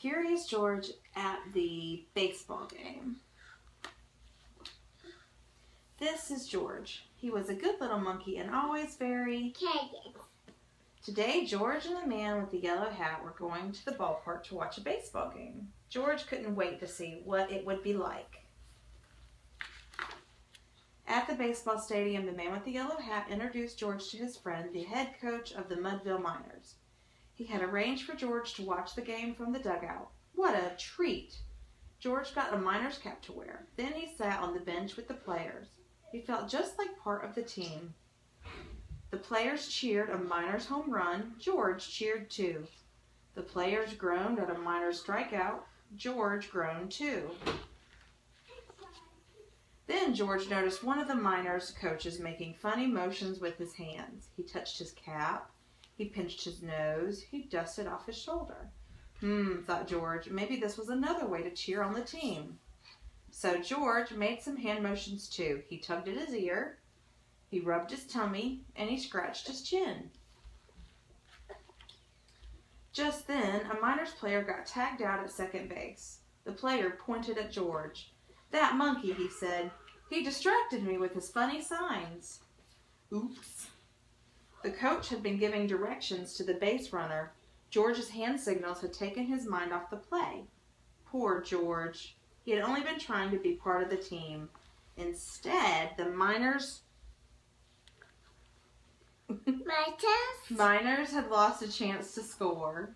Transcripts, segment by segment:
Curious George at the baseball game. This is George. He was a good little monkey and always very curious. Today, George and the man with the yellow hat were going to the ballpark to watch a baseball game. George couldn't wait to see what it would be like. At the baseball stadium, the man with the yellow hat introduced George to his friend, the head coach of the Mudville Miners. He had arranged for George to watch the game from the dugout. What a treat! George got a Miners cap to wear. Then he sat on the bench with the players. He felt just like part of the team. The players cheered a Miners home run. George cheered too. The players groaned at a Miners strikeout. George groaned too. Then George noticed one of the Miners coaches making funny motions with his hands. He touched his cap. He pinched his nose. He dusted off his shoulder. Thought George, maybe this was another way to cheer on the team. So George made some hand motions too. He tugged at his ear. He rubbed his tummy, and he scratched his chin. Just then, a Miners player got tagged out at second base. The player pointed at George. "That monkey," he said. "He distracted me with his funny signs." Oops. The coach had been giving directions to the base runner. George's hand signals had taken his mind off the play. Poor George. He had only been trying to be part of the team. Instead, the Miners had lost a chance to score.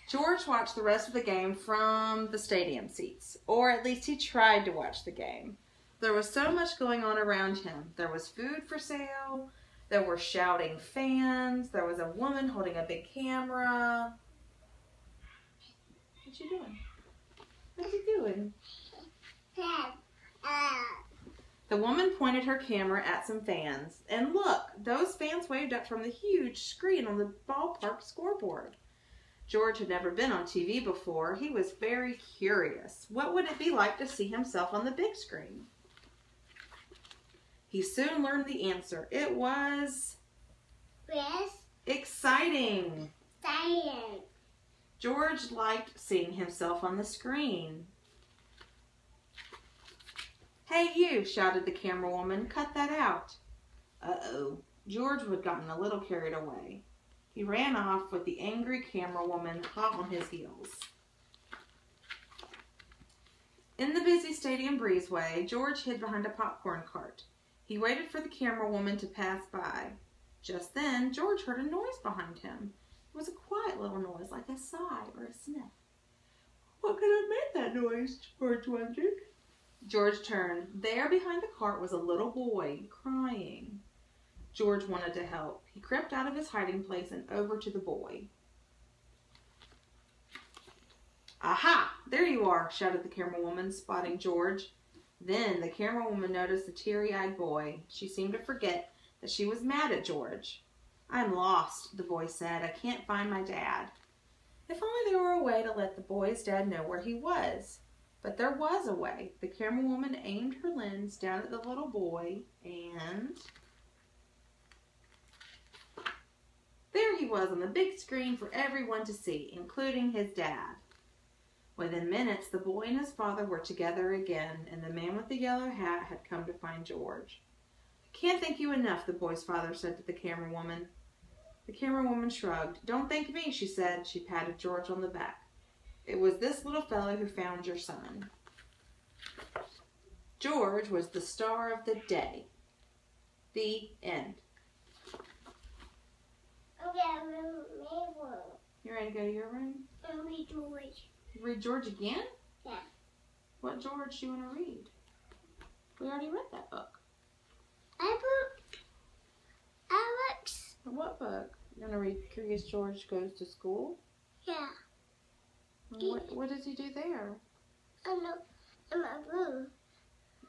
George watched the rest of the game from the stadium seats, or at least he tried to watch the game. There was so much going on around him. There was food for sale, there were shouting fans, there was a woman holding a big camera. What you doing? What you doing? The woman pointed her camera at some fans. And look, those fans waved up from the huge screen on the ballpark scoreboard. George had never been on TV before. He was very curious. What would it be like to see himself on the big screen? He soon learned the answer. It was exciting. George liked seeing himself on the screen. "Hey you," shouted the camera woman. "Cut that out." Uh-oh. George had gotten a little carried away. He ran off with the angry camera woman hot on his heels. In the busy stadium breezeway, George hid behind a popcorn cart. He waited for the camera woman to pass by. Just then, George heard a noise behind him. It was a quiet little noise, like a sigh or a sniff. What could have made that noise? George wondered. George turned. There behind the cart was a little boy, crying. George wanted to help. He crept out of his hiding place and over to the boy. "Aha! There you are," shouted the camera woman, spotting George. Then the camera woman noticed the teary-eyed boy. She seemed to forget that she was mad at George. "I'm lost," the boy said. "I can't find my dad." If only there were a way to let the boy's dad know where he was. But there was a way. The camera woman aimed her lens down at the little boy, and there he was on the big screen for everyone to see, including his dad. Within minutes, the boy and his father were together again, and the man with the yellow hat had come to find George. "I can't thank you enough," the boy's father said to the camera woman. The camera woman shrugged. "Don't thank me," she said. She patted George on the back. "It was this little fellow who found your son." George was the star of the day. The end. You ready to go to your room? Read George. Read George again? Yeah. What George do you want to read? We already read that book. Alex. What book? You want to read Curious George Goes to School? Yeah. What does he do there? In my room.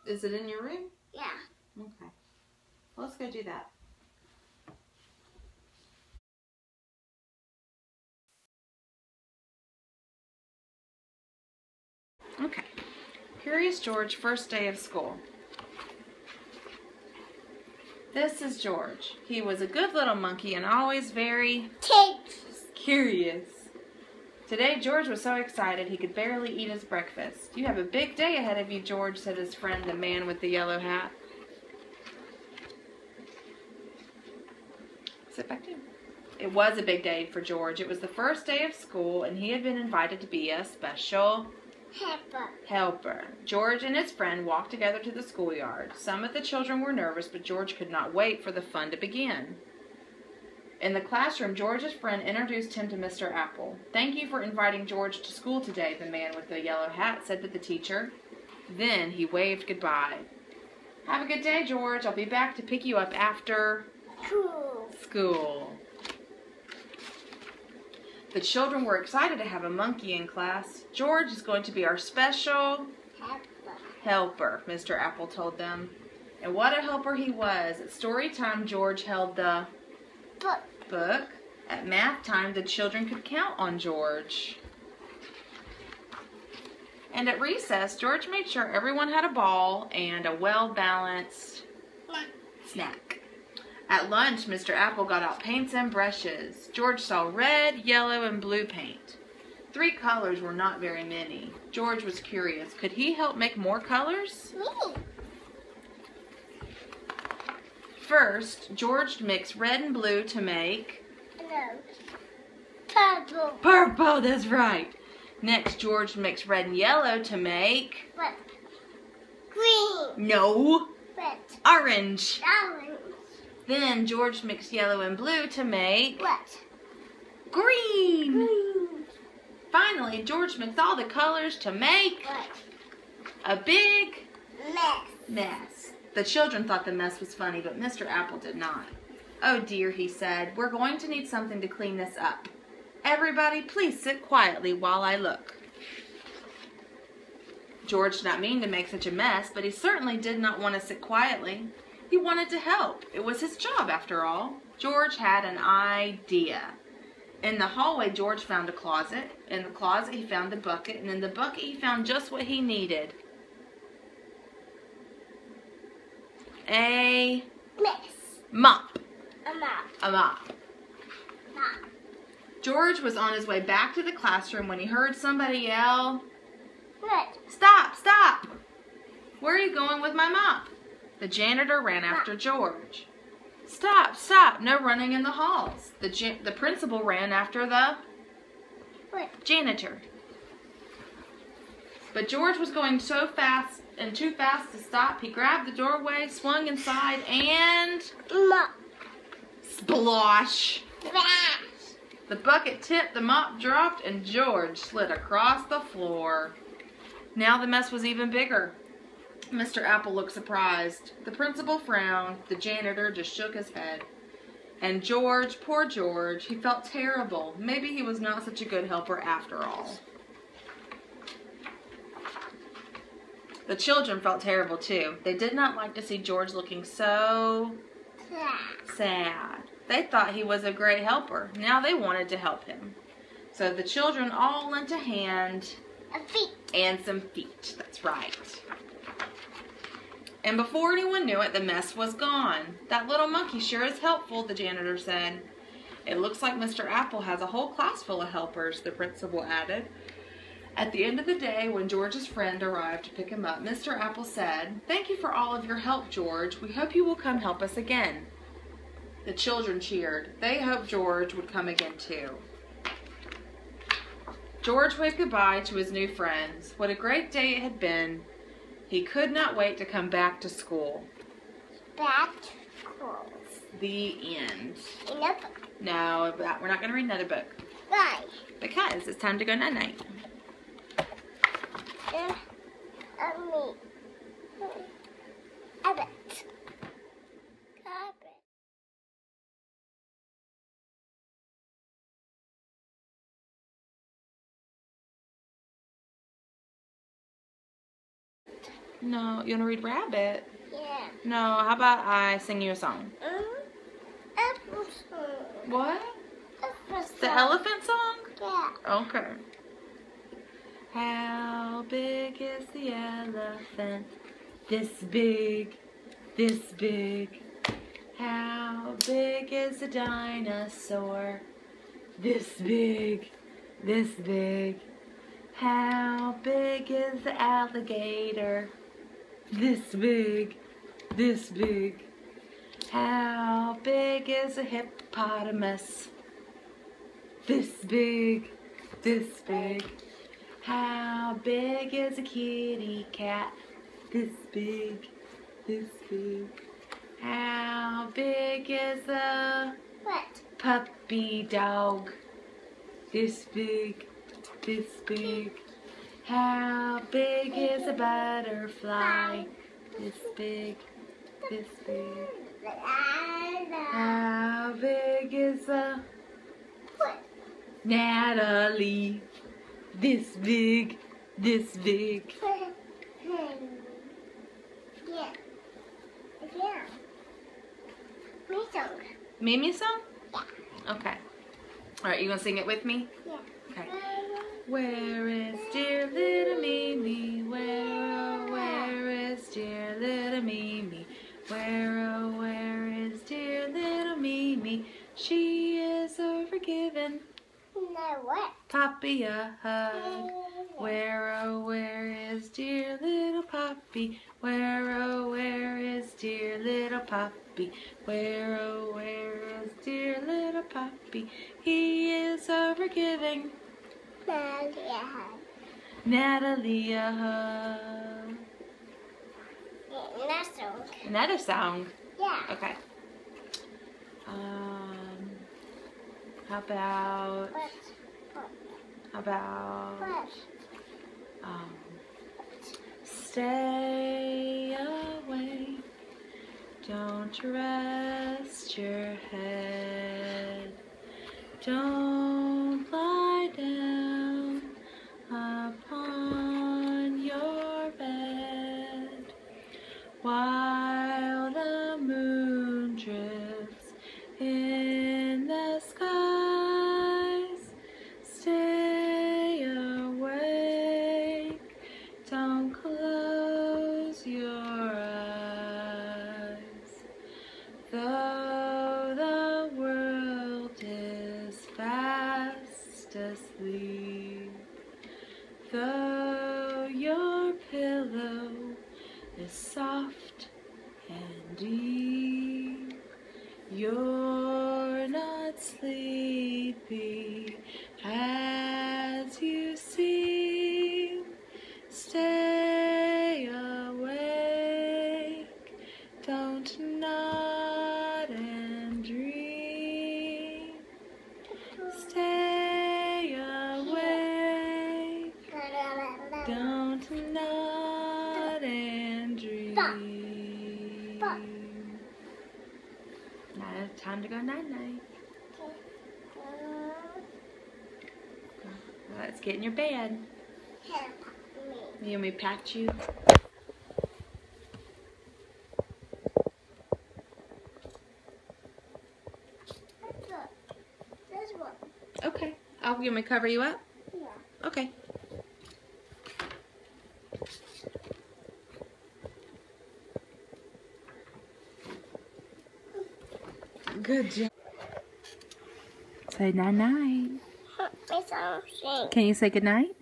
Is it in your room? Yeah. Okay. Well, let's go do that. Okay. Curious George, first day of school. This is George. He was a good little monkey and always very curious. Today, George was so excited he could barely eat his breakfast. "You have a big day ahead of you, George," said his friend, the man with the yellow hat. Sit back down. It was a big day for George. It was the first day of school, and he had been invited to be a special helper. George and his friend walked together to the schoolyard. Some of the children were nervous, but George could not wait for the fun to begin. In the classroom, George's friend introduced him to Mr. Apple. "Thank you for inviting George to school today," the man with the yellow hat said to the teacher. Then he waved goodbye. "Have a good day, George. I'll be back to pick you up after school." The children were excited to have a monkey in class. "George is going to be our special helper," Mr. Apple told them. And what a helper he was. At story time, George held the book. At math time, the children could count on George. And at recess, George made sure everyone had a ball and a well-balanced snack. At lunch, Mr. Apple got out paints and brushes. George saw red, yellow, and blue paint. 3 colors were not very many. George was curious. Could he help make more colors? First, George mixed red and blue to make Purple. Purple, that's right. Next, George mixed red and yellow to make Green. No, Red. orange. Orange. Then George mixed yellow and blue to make Green. green. Finally, George mixed all the colors to make a big mess. The children thought the mess was funny, but Mr. Apple did not. "Oh dear," he said, "we're going to need something to clean this up. Everybody, please sit quietly while I look." George did not mean to make such a mess, but he certainly did not want to sit quietly. He wanted to help. It was his job, after all. George had an idea. In the hallway, George found a closet. In the closet, he found a bucket, and in the bucket, he found just what he needed. A mop. A mop. George was on his way back to the classroom when he heard somebody yell, "Stop, stop! Where are you going with my mop?" The janitor ran after George. "Stop, stop, no running in the halls." The principal ran after the janitor. But George was going so fast and too fast to stop. He grabbed the doorway, swung inside, and splosh! The bucket tipped, the mop dropped, and George slid across the floor. Now the mess was even bigger. Mr. Apple looked surprised. The principal frowned. The janitor just shook his head. And George, poor George, he felt terrible. Maybe he was not such a good helper after all. The children felt terrible too. They did not like to see George looking so sad. They thought he was a great helper. Now they wanted to help him. So the children all lent a hand and some feet. That's right. And before anyone knew it, the mess was gone. "That little monkey sure is helpful," the janitor said. "It looks like Mr. Apple has a whole class full of helpers," the principal added. At the end of the day, when George's friend arrived to pick him up, Mr. Apple said, "Thank you for all of your help, George. We hope you will come help us again." The children cheered. They hoped George would come again too. George waved goodbye to his new friends. What a great day it had been. He could not wait to come back to school. The end. No, we're not going to read another book. Why? Because it's time to go night-night. No, you want to read Rabbit? Yeah. No, how about I sing you a song? What? The elephant song? Yeah. Okay. How big is the elephant? This big, this big. How big is the dinosaur? This big. This big. How big is the alligator? This big. This big. How big is a hippopotamus? This big. This big. How big is a kitty cat? This big. This big. How big is a puppy dog? This big. This big. How big is a butterfly? This big. This big. How big is a Natalie? This big. This big. Yeah. Yeah. Me song. Mimi song? Yeah. Okay. Alright, you gonna sing it with me? Yeah. Okay. Where is dear little Mimi? Where, oh, where is dear little Mimi? Where, oh, where is dear little Mimi? She is so forgiven. No, what? Poppy a hug. Where, oh, where is dear little Poppy? Where, oh, where is dear little Poppy? Where, oh, where is dear little Poppy? He is so forgiving. Natalie a hug. Another song. Another song. Yeah. Okay. How about? How about? Stay away. Don't rest your head. Don't lie down upon your bed while the moon drifts in the skies. Stay awake. Don't close your eyes. Though the world is fast asleep, though your pillow is soft and deep, you're not sleepy as you seem. Stay awake, don't nod and dream. Stay awake, don't nod and dream. Now it's time to go night-night. Let's get in your bed. You want me to pat you? This one. Okay. Oh, you want me to cover you up? Yeah. Okay. Good job. Say night-night. Can you say goodnight?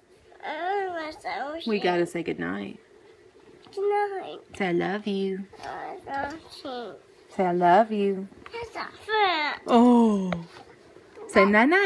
We gotta say goodnight. Good Say I love you. night. Say I love you. That's a friend. Oh. Say night-night.